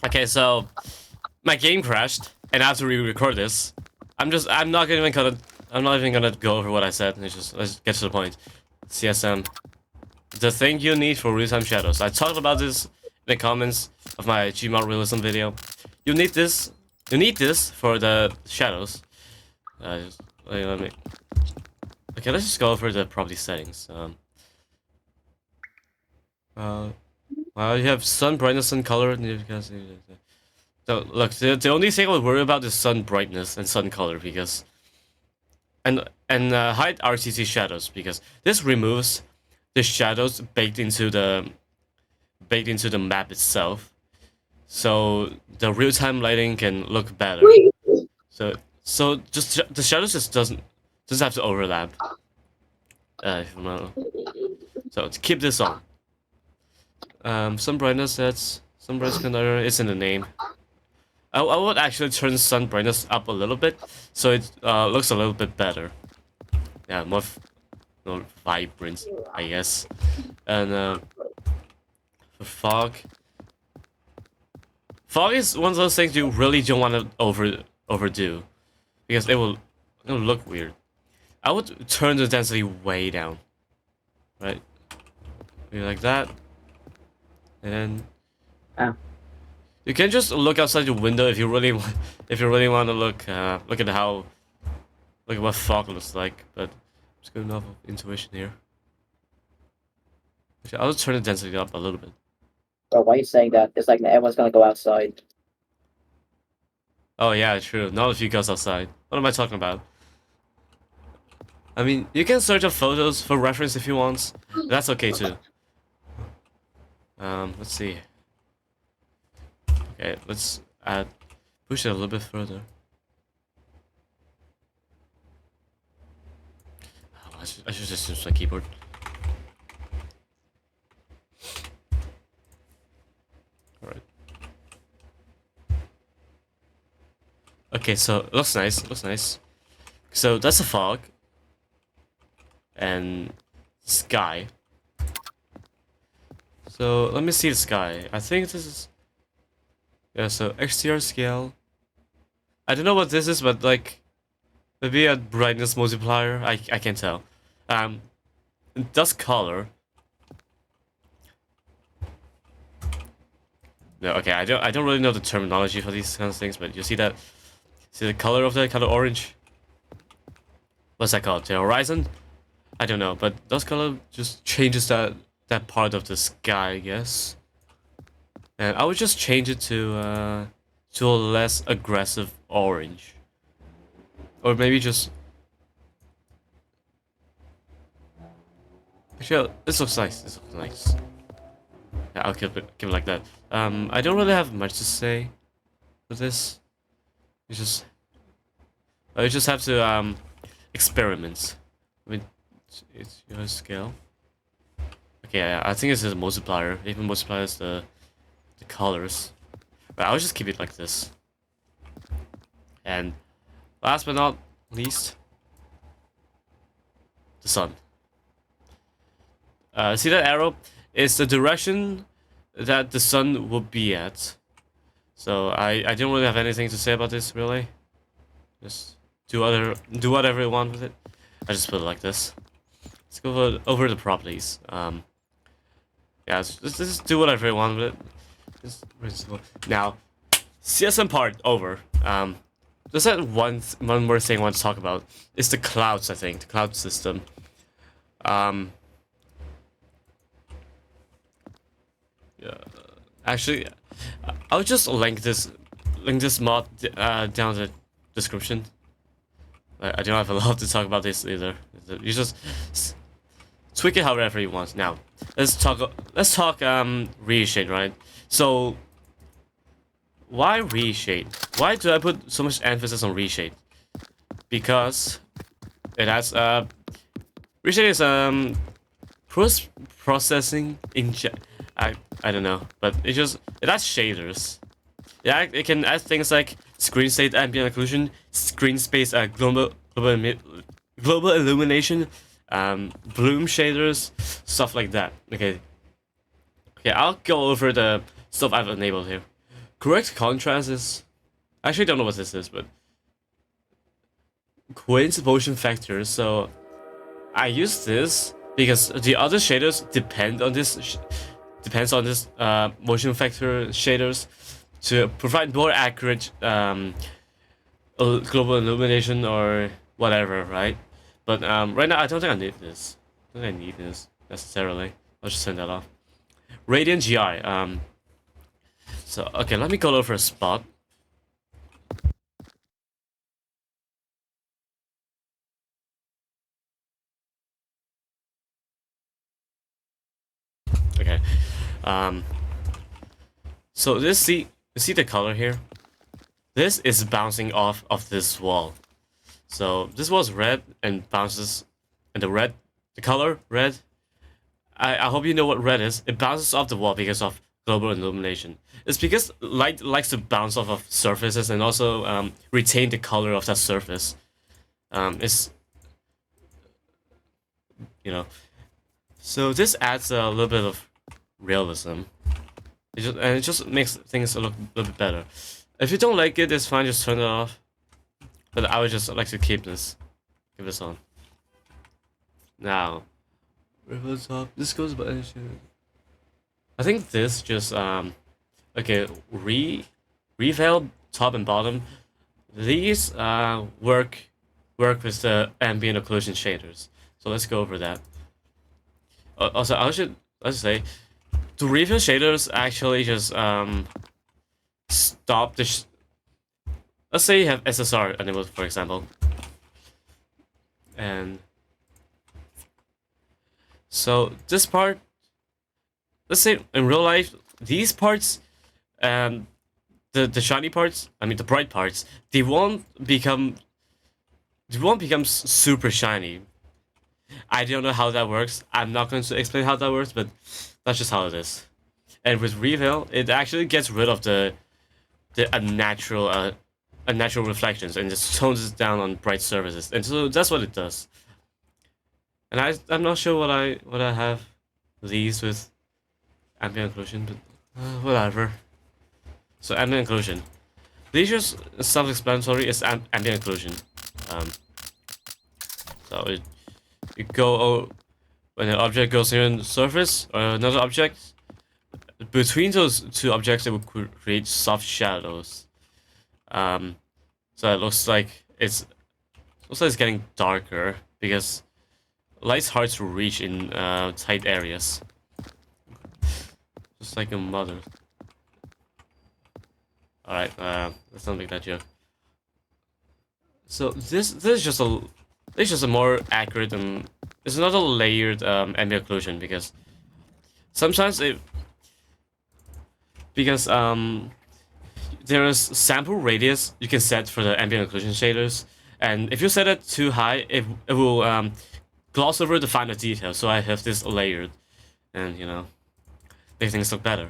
Okay, so my game crashed, and I have to re-record this. I'm not even gonna go over what I said. Let's get to the point. CSM, the thing you need for real-time shadows. I talked about this in the comments of my GMOD Realism video. You need this. You need this for the shadows. Let me. Okay, let's just go over the property settings. You have sun brightness, sun color, and you can see. So look, the only thing I would worry about is sun brightness and sun color because, and hide RCC shadows because this removes the shadows baked into the map itself, so the real time lighting can look better. So just the shadows just doesn't have to overlap. If you know. So to keep this on. Sun brightness sun brightness controller is in the name. I would actually turn sun brightness up a little bit, so it looks a little bit better. Yeah, more vibrant, I guess. And for fog is one of those things you really don't want to overdo, because it'll look weird. I would turn the density way down, right? Maybe like that, and then. You can just look outside your window if you really want. If you really want to look at what fog looks like. But I'm just going off of intuition here. Actually, I'll just turn the density up a little bit. Bro, why are you saying that? It's like everyone's gonna go outside. Oh yeah, true. Not if you goes outside. What am I talking about? I mean, you can search up photos for reference if you want. That's okay too. Let's see. Okay, let's push it a little bit further. Oh, I should just use my keyboard. Alright. Okay, so it looks nice. It looks nice. So that's a fog. And sky. So let me see the sky. I think this is. Yeah, so exterior scale. I don't know what this is, but like maybe a brightness multiplier. I can't tell. Dust color. No, okay, I don't really know the terminology for these kinds of things, but you see that. See the color of the color orange? What's that called? The horizon? I don't know, but dust color just changes that part of the sky, I guess. And I would just change it to a less aggressive orange. Or maybe just... Actually, this looks nice. This looks nice. Yeah, I'll keep it like that. I don't really have much to say for this. You just have to experiment. I mean, it's your scale. Okay, yeah, I think it's a multiplier. Even multipliers the colors. But I'll just keep it like this. And last but not least, the sun. See that arrow? It's the direction that the sun will be at. So I don't really have anything to say about this really. Just do whatever you want with it. I just put it like this. Let's go over the properties. Yeah, just do whatever you want with it. Now, CSM part over. There's that one more thing I want to talk about. It's the clouds, I think. The cloud system. Yeah. Actually, I'll just link this mod down in the description. I don't have a lot to talk about this either. You just tweak it however you want. Now, let's talk reshade, right? So, why reshade? Why do I put so much emphasis on reshade? Because it has reshade is processing I don't know, but it has shaders. Yeah, it can add things like screen state ambient occlusion, screen space global illumination, bloom shaders, stuff like that. Okay, I'll go over the stuff I've enabled here. correct contrast is, I actually don't know what this is, but Quinn's motion factor. So I use this because the other shaders depends on this motion factor shaders to provide more accurate global illumination or whatever, right? But right now I don't think I need this. I don't think I need this necessarily. I'll just turn that off. Radiant GI. So okay, let me go over a spot. Okay. Um. So you see the color here? This is bouncing off of this wall. So this wall's red and bounces, and the color red. I hope you know what red is. It bounces off the wall because of global illumination. It's because light likes to bounce off of surfaces and also retain the color of that surface. It's, you know, so this adds a little bit of realism. It just makes things look a little bit better. If you don't like it, it's fine. Just turn it off. But I would just like to keep this on. Now, river top. This goes by. I think this just okay. Reveal top and bottom. These work with the ambient occlusion shaders. So let's go over that. Also, let's say the reveal shaders actually just stop the. Let's say you have SSR enabled, for example, and so this part. Let's say in real life, these parts, the shiny parts, I mean the bright parts, they won't become super shiny. I don't know how that works. I'm not going to explain how that works, but that's just how it is. And with reveal, it actually gets rid of the unnatural reflections and just tones it down on bright surfaces. And so that's what it does. And I'm not sure what I have these with ambient occlusion, but whatever. So ambient occlusion. These just self-explanatory. It's ambient occlusion. So you go when an object goes near the surface or another object. Between those two objects, it will create soft shadows. So it looks like it's getting darker because light's hard to reach in tight areas. Just like a mother. Alright, let's not make that joke. So this is just a more accurate and it's another layered ambient occlusion because sometimes there is sample radius you can set for the ambient occlusion shaders, and if you set it too high, it will gloss over the finer detail. So I have this layered, and make things look better.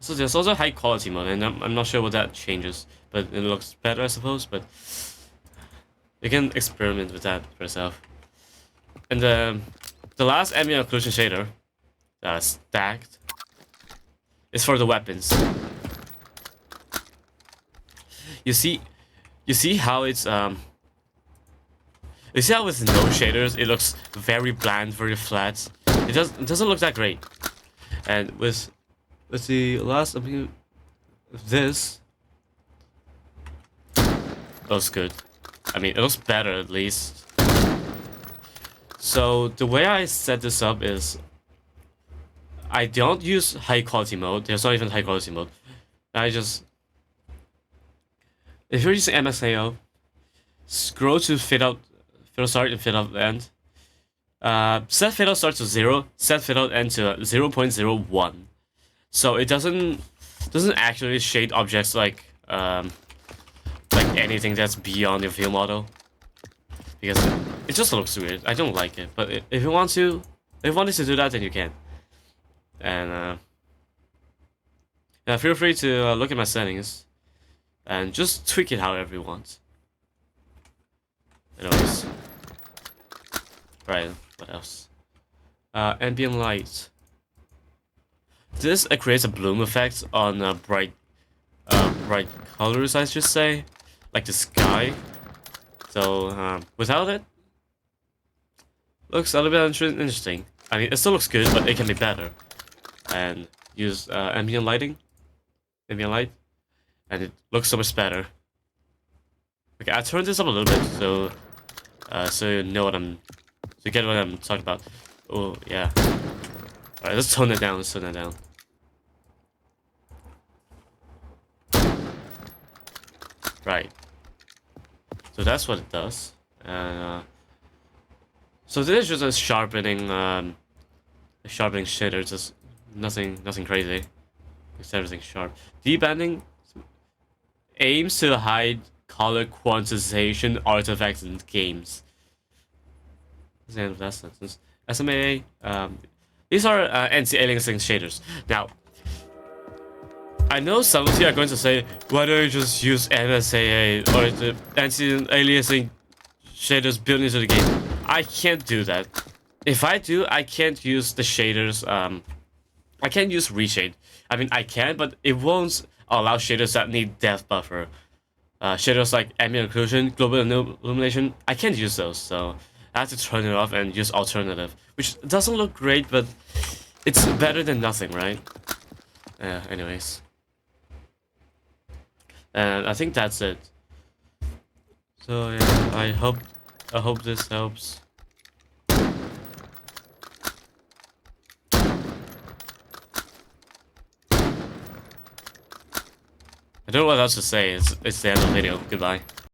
So there's also high quality mode, and I'm not sure what that changes, but it looks better, I suppose. But you can experiment with that for yourself. And the last ambient occlusion shader, stacked, is for the weapons. You see how it's you see how with no shaders it looks very bland, very flat. It doesn't look that great. And with the last, this looks good. I mean, it looks better at least. So the way I set this up is I don't use high quality mode. There's not even high quality mode. If you're using MXAO, scroll to fade out start and fade out end. Set fade out start to 0, set fade out end to 0.01. So it doesn't actually shade objects like anything that's beyond your view model, because it just looks weird. I don't like it. But if you wanted to do that, then you can. And yeah, feel free to look at my settings and just tweak it however you want. Anyways, right, what else? Ambient light. this creates a bloom effect on bright colors, I should say, like the sky. So without it, looks a little bit interesting. I mean, it still looks good, but it can be better. And use ambient lighting, ambient light, and it looks so much better. Okay, I turned this up a little bit so you know what so you get what I'm talking about. Oh yeah. All right, let's tone it down. Let's tone it down. Right. So that's what it does. And so this is just a sharpening shader. Just nothing crazy. Makes everything sharp. Debanding aims to hide color quantization artifacts in games. That's the end of that sentence. SMA. These are anti-aliasing shaders. Now, I know some of you are going to say, why don't you just use MSAA or the anti-aliasing shaders built into the game? I can't do that. If I do, I can't use the shaders. I can't use reshade. I mean, I can, but it won't allow shaders that need depth buffer. Shaders like ambient occlusion, global illumination, I can't use those, so I have to turn it off and use alternative, which doesn't look great, but it's better than nothing, right? Anyways. And I think that's it. So yeah, I hope this helps. I don't know what else to say. It's the end of the video. Goodbye.